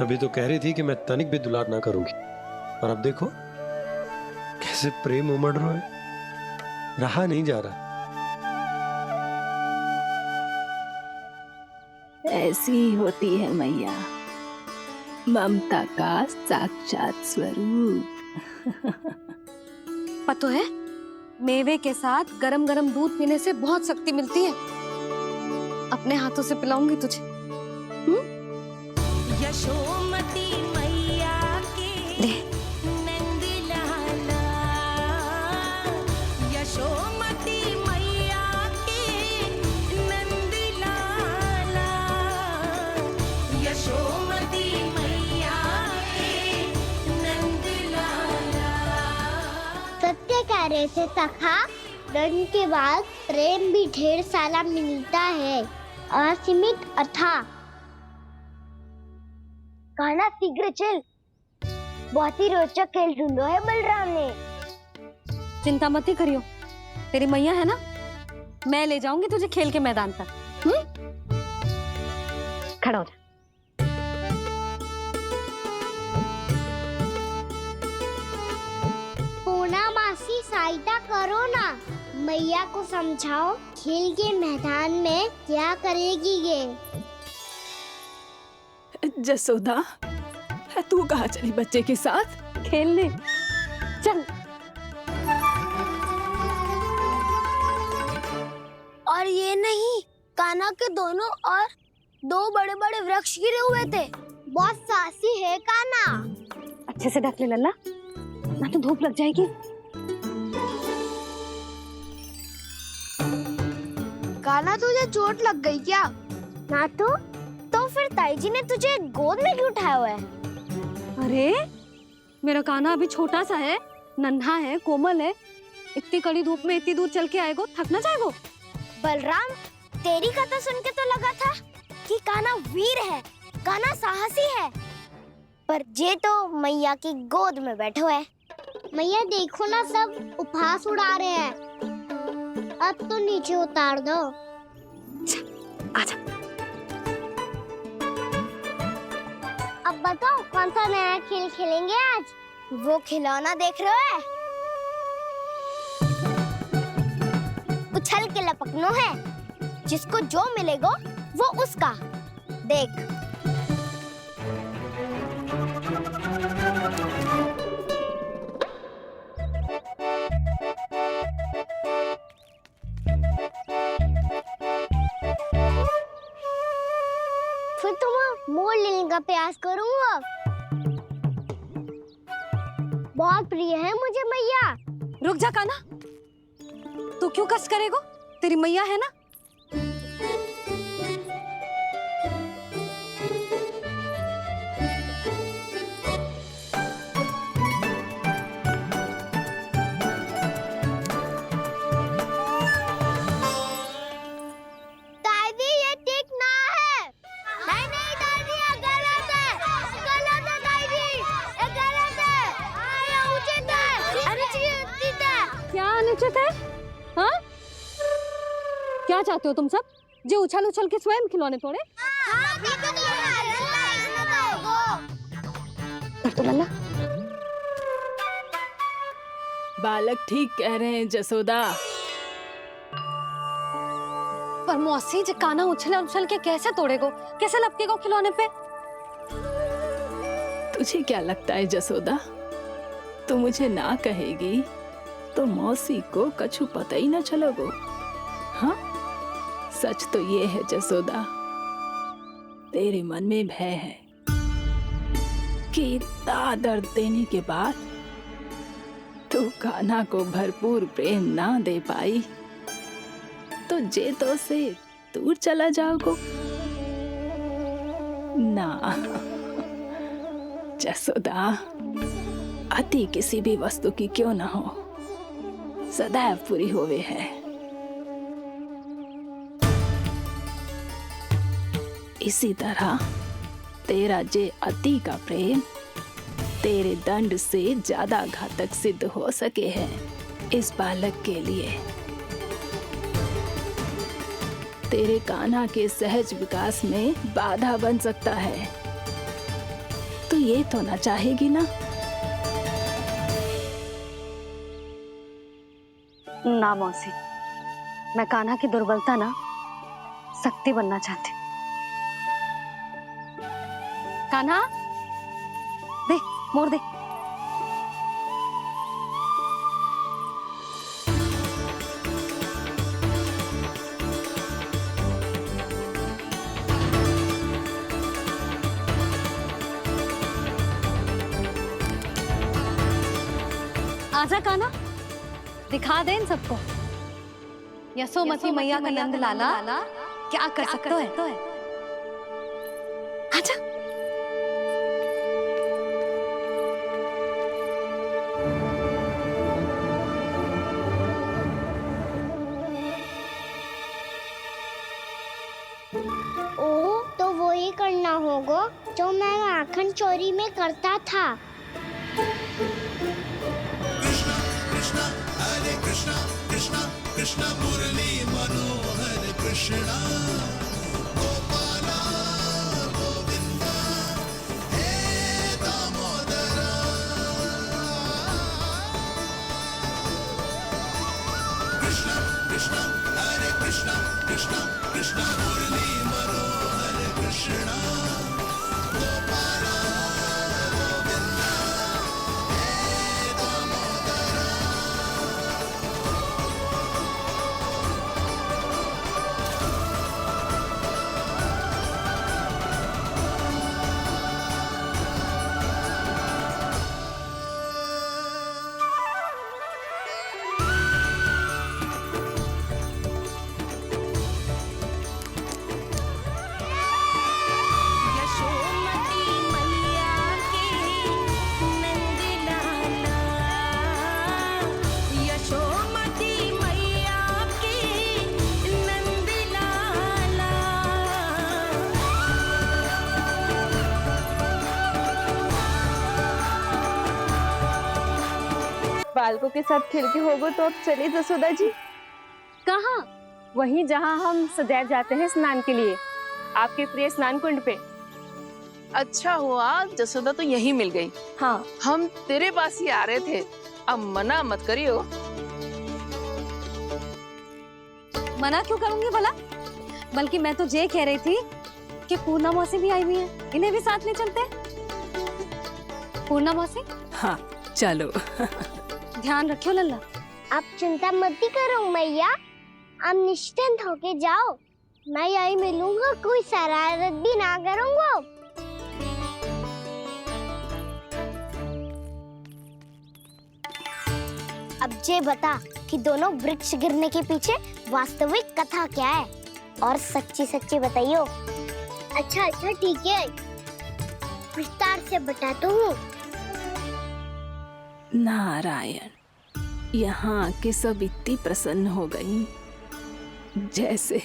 P: अभी तो कह रही थी कि मैं तनिक भी दुलार ना करूंगी, और अब देखो कैसे प्रेम उमड़ रहा है, रहा नहीं जा रहा।
F: ऐसी ही होती है मैया, ममता का साक्षात स्वरूप।
C: पता है, मेवे के साथ गरम गरम दूध पीने से बहुत शक्ति मिलती है। अपने हाथों से पिलाऊंगी तुझे।
S: यशोमती मैया के नंद लाला, यशोमती मैया के नंद लाला, यशोमती मैया के नंद लाला।
A: सत्य कह रहे थे सखा, दंड के बाद प्रेम भी ढेर सारा मिलता है, असीमित अथाह। कान्हा शीघ्र चल, बहुत ही रोचक खेल ढूंढो है बलराम ने।
C: चिंता मत ही करियो, तेरी मैया है ना, मैं ले जाऊंगी तुझे खेल के मैदान तक। खड़ा हो जा।
A: पूना मासी सहायता करो ना, मैया को समझाओ खेल के मैदान में क्या करेगी ये।
F: जसोदा, तू कहाँ चली बच्चे के साथ?
C: खेलने चल।
A: और ये नहीं, कान्हा के दोनों और दो बड़े बड़े वृक्ष गिरे हुए थे। बहुत साहसी है कान्हा।
C: अच्छे से ढक ले लल्ला, ना तो धूप लग जाएगी।
A: कान्हा तुझे चोट लग गई क्या? ना तो फिर ताई जी ने तुझे गोद में क्यों उठाया हुआ है?
C: अरे मेरा कान्हा अभी छोटा सा है, नन्हा है, कोमल है। इतनी कड़ी धूप में इतनी दूर चल के आएगो, थक ना जाएगो?
A: बलराम, तेरी कथा सुन के तो लगा था कि कान्हा वीर है, कान्हा साहसी है। पर जे तो मैया की गोद में बैठो है। मैया देखो ना, सब उपहास उड़ा रहे हैं। अब तो नीचे उतार दो।
E: आजा।
A: अब बताओ कौन सा नया खेल खेलेंगे आज? वो खिलौना देख रहे हो? उछल के लपकनो है, जिसको जो मिलेगा वो उसका। देख। फिर तुम मोर लेने का प्रयास करूंगा। बहुत प्रिय है मुझे मैया।
E: रुक जा कान्हा, तू क्यों कष्ट करेगा? तेरी मैया है ना।
A: दादी ये ठीक ना है। नहीं नहीं दादी, ये गलत है। गलत है दादी, ये गलत है। ये उचित है। अनुचित है।
E: क्या अनुचित है? हाँ? क्या चाहते हो तुम सब? जो उछल उछल के स्वयं खिलौने तोड़े? तो लल्ला,
F: बालक ठीक कह रहे हैं जसोदा।
E: पर मौसी जो कान्हा उछल उछल के कैसे तोड़ेगो, कैसे लपकेगो खिलौने पे?
F: तुझे क्या लगता है जसोदा, तू मुझे ना कहेगी तो मौसी को कछु पता ही ना चलोगो। हाँ, सच तो ये है जसोदा, तेरे मन में भय है कि इतना दर्द देने के बाद तू कान्हा को भरपूर प्रेम ना दे पाई तो जेतो से दूर चला जाओगो ना। जसोदा, अति किसी भी वस्तु की क्यों ना हो, सदैव पूरी होवे है। इसी तरह तेरा जे अति का प्रेम तेरे दंड से ज्यादा घातक सिद्ध हो सके है इस बालक के लिए। तेरे कान्हा के सहज विकास में बाधा बन सकता है। तो ये तो ना चाहेगी ना?
E: ना मौसी, मैं कान्हा की दुर्बलता ना शक्ति बनना चाहती हूँ। कान्हा, दे मोड़ दे। आजा कान्हा, दिखा दे इन सबको यशोमती मैया का नंद लाला क्या कर सकता है। आजा।
A: ओ, तो वो ही करना होगा जो मैं माखन चोरी में करता था।
I: कृष्णा हरे कृष्णा कृष्णा कृष्णा मुरली मनोहर कृष्णा गोपाला गोविंदा हे दामोदरा। कृष्णा कृष्णा हरे कृष्णा कृष्णा कृष्णा मुरली मनोहर कृष्णा गोपाला गोविंदा हे दामोदरा।
G: बालकों के साथ खेल के होगो तो अब चले जसोदा जी।
E: कहाँ?
G: वहीं जहाँ हम सदैव जाते हैं स्नान के लिए, आपके प्रिय स्नान कुंड पे।
D: अच्छा हुआ जसोदा तो यही मिल गई।
G: हाँ,
D: हम तेरे पास ही आ रहे थे, अब मना मत करियो।
E: मना क्यों करूंगी भला? बल्कि मैं तो ये कह रही थी कि पूर्णा मौसी भी आई हुई है, इन्हें भी साथ ले चलते हैं। पूर्णा मौसी,
F: हाँ चलो।
E: ध्यान रखियो लल्ला।
A: आप चिंता मत ही करो मैया, आप निश्चिंत होके जाओ, मैं यही मिलूंगा, कोई शरारत भी ना करूंगा। अब ये बता कि दोनों वृक्ष गिरने के पीछे वास्तविक कथा क्या है, और सच्ची सच्ची बताइयो। अच्छा अच्छा ठीक है, विस्तार से बताता हूँ।
F: नारायण, यहाँ के सब इतनी प्रसन्न हो गई जैसे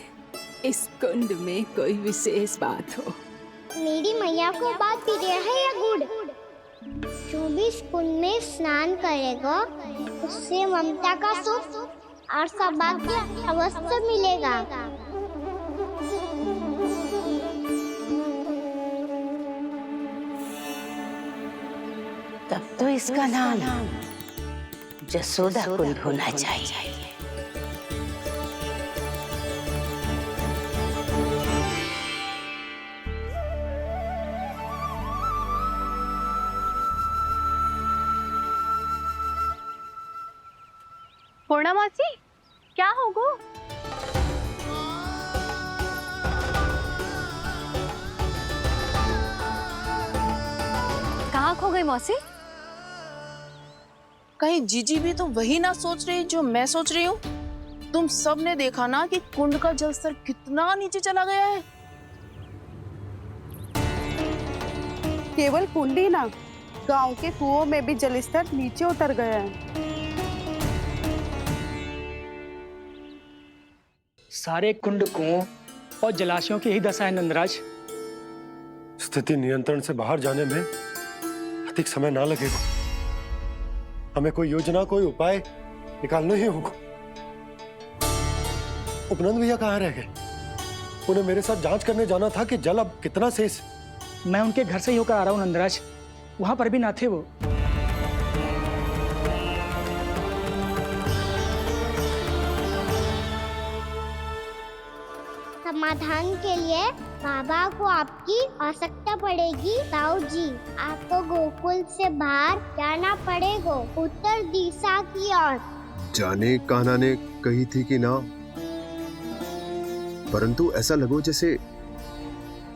F: इस कुंड में कोई विशेष बात हो।
A: मेरी मैया को बात प्रिय है या गुड़? जो भी इस कुंड में स्नान करेगा उससे ममता का सुख और सौभाग्य अवश्य मिलेगा।
T: तब तो इसका नाम जसोदा कुंड होना चाहिए।
G: पूर्णा मौसी, क्या होगो?
E: कहाँ खो गई मौसी?
D: कहीं जीजी भी तो वही ना सोच रही जो मैं सोच रही हूँ। तुम सब ने देखा ना कि कुंड का जलस्तर कितना नीचे चला गया है।
U: केवल कुंड ही ना, गांव के कुओं में भी जलस्तर नीचे उतर गया है।
M: सारे कुंड, कुओं और जलाशयों की ही दशा है नंदराज।
P: स्थिति नियंत्रण से बाहर जाने में अधिक समय ना लगेगा। हमें कोई योजना, कोई उपाय निकालना ही होगा। उपनंद भैया कहाँ रह गए? उन्हें मेरे साथ जांच करने जाना था कि जल अब कितना शेष।
M: मैं उनके घर से ही होकर आ रहा हूँ नंदराज, वहां पर भी ना थे वो।
A: समाधान के लिए बाबा को आपकी आवश्यकता पड़ेगी। ताऊ जी, आपको गोकुल से बाहर जाना पड़ेगा, उत्तर दिशा की ओर।
L: जाने कान्हा ने कही थी कि ना, परंतु ऐसा लगो जैसे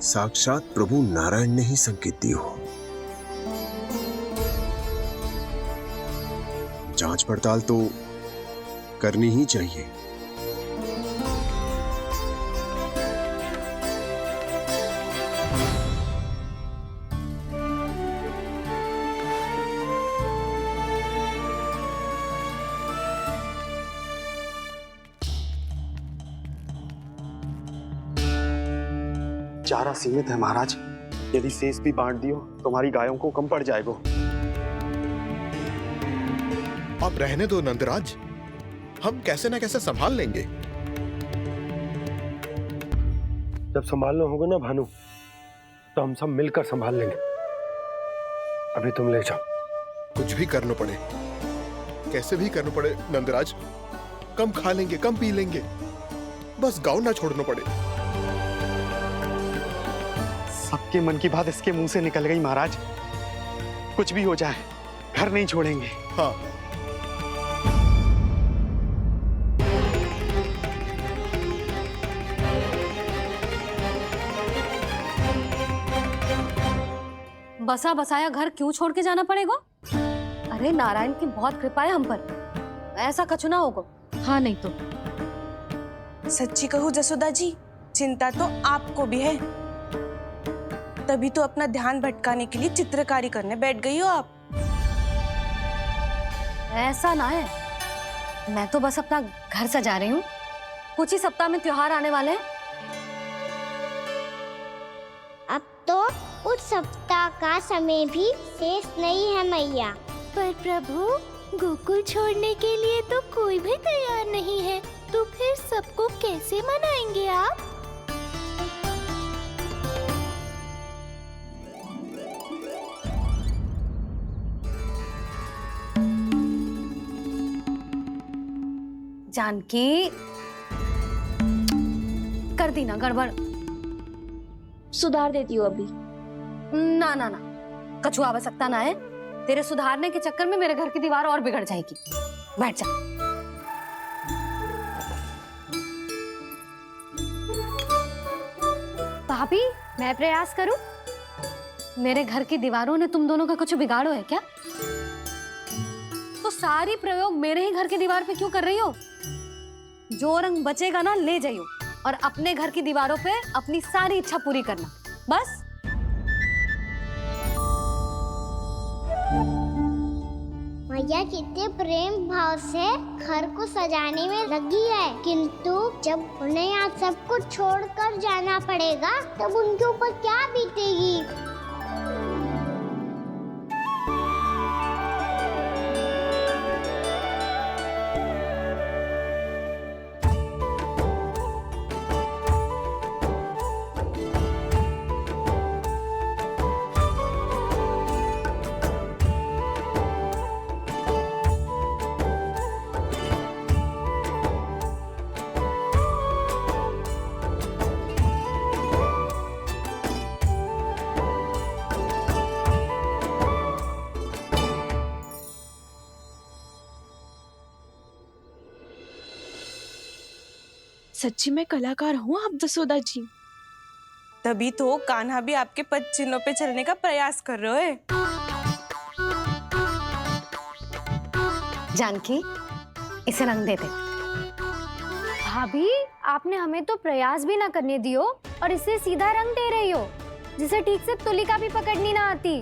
L: साक्षात प्रभु नारायण ने ही संकेत दी हो। जांच पड़ताल तो करनी ही चाहिए।
V: चारा सीमित है महाराज, यदि शेष भी बांट दियो तो हमारी गायों को कम पड़ जाएगा।
I: अब रहने दो नंदराज, हम कैसे न कैसे संभाल लेंगे।
P: जब संभालना होगा ना भानु, तो हम सब मिलकर संभाल लेंगे। अभी तुम ले जाओ।
I: कुछ भी करना पड़े, कैसे भी करना पड़े नंदराज, कम खा लेंगे, कम पी लेंगे, बस गाँव ना छोड़ना पड़े।
V: सबके मन की बात इसके मुंह से निकल गई महाराज। कुछ भी हो जाए, घर नहीं छोड़ेंगे।
I: हाँ,
E: बसा बसाया घर क्यों छोड़ के जाना पड़ेगा? अरे नारायण की बहुत कृपा है हम पर, ऐसा कछु ना होगा।
C: हाँ नहीं तो।
U: सच्ची कहूँ जसोदा जी, चिंता तो आपको भी है, तभी तो अपना ध्यान भटकाने के लिए चित्रकारी करने बैठ गई हो आप।
E: ऐसा ना है, मैं तो बस अपना घर सजा रही हूँ। कुछ ही सप्ताह में त्योहार आने वाले हैं।
A: अब तो उस सप्ताह का समय भी शेष नहीं है मैया। पर प्रभु,
S: गोकुल छोड़ने के लिए तो कोई भी तैयार नहीं है, तो फिर सबको कैसे मनाएंगे आप?
E: जानकी, कर दी ना गड़बड़।
G: सुधार देती हूँ अभी।
E: ना ना ना, कछुआ आवश्यकता ना है। तेरे सुधारने के चक्कर में मेरे घर की दीवार और बिगड़ जाएगी। बैठ जा। भाभी, मैं प्रयास करूं? मेरे घर की दीवारों ने तुम दोनों का कुछ बिगाड़ो है क्या? तो सारी प्रयोग मेरे ही घर की दीवार पे क्यों कर रही हो? जो रंग बचेगा ना ले जाइयो, और अपने घर की दीवारों पे अपनी सारी इच्छा पूरी करना, बस।
A: मैया कितने प्रेम भाव से घर को सजाने में लगी है, किंतु जब उन्हें यहाँ सब कुछ छोड़कर जाना पड़ेगा तब उनके ऊपर क्या बीतेगी?
U: सच्ची में कलाकार हूँ आप जसोदा जी। तभी तो कान्हा भी आपके पद चिन्हों पे चलने का प्रयास कर रहे हैं।
E: जानकी, इसे रंग देते।
B: भाभी, आपने हमें तो प्रयास भी ना करने दियो और इसे सीधा रंग दे रही हो, जिसे ठीक से तुलिका भी पकड़नी ना आती।